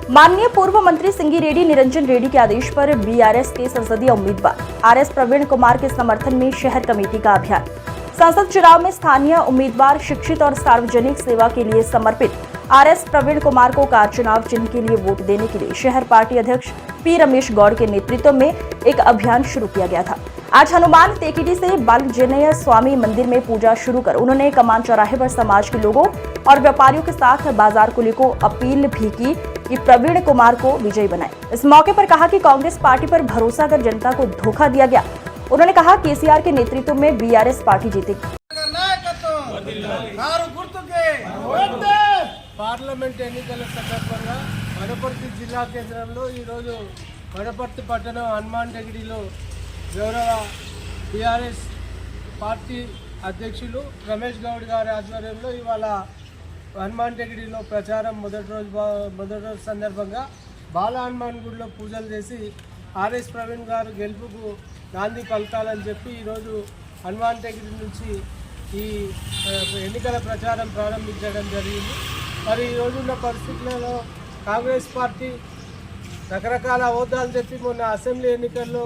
माननीय पूर्व मंत्री सिंगी रेड्डी निरंजन रेड्डी के आदेश पर बीआरएस के संसदीय उम्मीदवार आरएस प्रवीण कुमार के समर्थन में शहर कमेटी का अभियान। संसद चुनाव में स्थानीय उम्मीदवार शिक्षित और सार्वजनिक सेवा के लिए समर्पित आरएस प्रवीण कुमार को कार चुनाव चिन्ह के लिए वोट देने के लिए शहर पार्टी अध्यक्ष पी रमेश गौड़ के नेतृत्व में एक अभियान शुरू किया गया था। आज हनुमान टेकड़ी से बालजनेय स्वामी मंदिर में पूजा शुरू कर उन्होंने कमान चौराहे पर समाज के लोगों और व्यापारियों के साथ बाजार कुली को अपील भी की कि प्रवीण कुमार को विजयी बनाए। इस मौके पर कहा कि कांग्रेस पार्टी पर भरोसा कर जनता को धोखा दिया गया। उन्होंने कहा केसीआर के नेतृत्व में बीआरएस पार्टी जीतेगी। పార్లమెంట్ ఎన్నికల సందర్భంగా వనపర్తి జిల్లా కేంద్రంలో ఈరోజు వనపర్తి పట్టణం హనుమాన్ टेकड़ीలో గౌరవ టీఆర్ఎస్ పార్టీ అధ్యక్షులు రమేష్ గౌడ్ గారి ఆధ్వర్యంలో ఇవాళ హనుమాన్ टेकड़ीలో ప్రచారం మొదటి రోజు సందర్భంగా బాల హనుమాన్ గుడిలో పూజలు చేసి ఆర్ఎస్ ప్రవీణ్ గారు గెలుపుకు నాంది పలకాలని చెప్పి ఈరోజు హనుమాన్ टेकड़ी నుంచి ఈ ఎన్నికల ప్రచారం ప్రారంభించడం జరిగింది। మరి ఈ రోజున్న పరిస్థితులలో కాంగ్రెస్ పార్టీ రకరకాల హోదాలు చెప్పి మొన్న అసెంబ్లీ ఎన్నికల్లో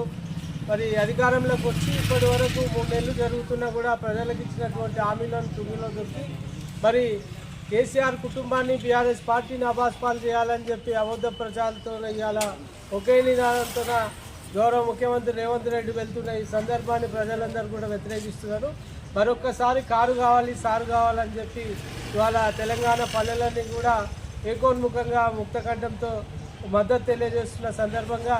మరి అధికారంలోకి వచ్చి ఇప్పటి వరకు 3 నెలలు జరుగుతున్నా కూడా ప్రజలకు ఇచ్చినటువంటి హామీలను తుంగిలో దొరికి మరి కేసీఆర్ కుటుంబాన్ని బీఆర్ఎస్ పార్టీని అబాస్పాలు చేయాలని చెప్పి అబద్ధ ప్రచారంతో ఇవాళ ఒకే నినాదంతో గౌరవ ముఖ్యమంత్రి రేవంత్ రెడ్డి వెళ్తున్న ఈ సందర్భాన్ని ప్రజలందరూ కూడా వ్యతిరేకిస్తున్నారు। మరొక్కసారి కారు కావాలి సారు కావాలని చెప్పి ఇవాళ తెలంగాణ పల్లెలన్నీ కూడా ఏకోన్ముఖంగా ముక్తకంఠంతో మద్దతు తెలియజేస్తున్న సందర్భంగా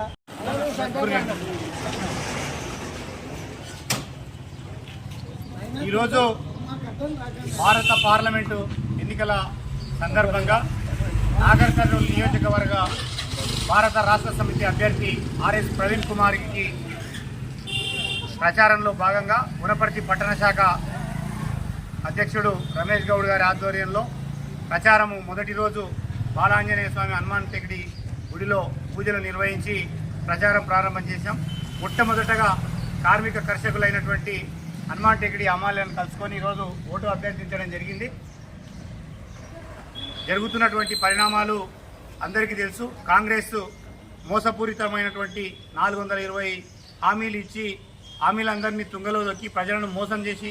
ఈరోజు భారత పార్లమెంటు ఎన్నికల సందర్భంగా నాగర్ కర్నూలు నియోజకవర్గ భారత రాష్ట్ర సమితి అభ్యర్థి ఆర్ఎస్ ప్రవీణ్ కుమార్కి ప్రచారంలో భాగంగా వనపర్తి పట్టణ శాఖ అధ్యక్షుడు రమేష్ గౌడ్ గారి ఆధ్వర్యంలో ప్రచారము మొదటి రోజు బాలాంజనేయ స్వామి హనుమాన్ टेकड़ी గుడిలో పూజలు నిర్వహించి ప్రచారం ప్రారంభం చేశాం। మొట్టమొదటగా కార్మిక కర్షకులైనటువంటి హనుమాన్ टेकड़ी అమాల్యాన్ని కలుసుకొని ఈరోజు ఓటు అభ్యర్థించడం జరిగింది। జరుగుతున్నటువంటి పరిణామాలు అందరికీ తెలుసు। కాంగ్రెస్ మోసపూరితమైనటువంటి 420 హామీలు ఇచ్చి హామీలందరినీ తుంగలో దొక్కి ప్రజలను మోసం చేసి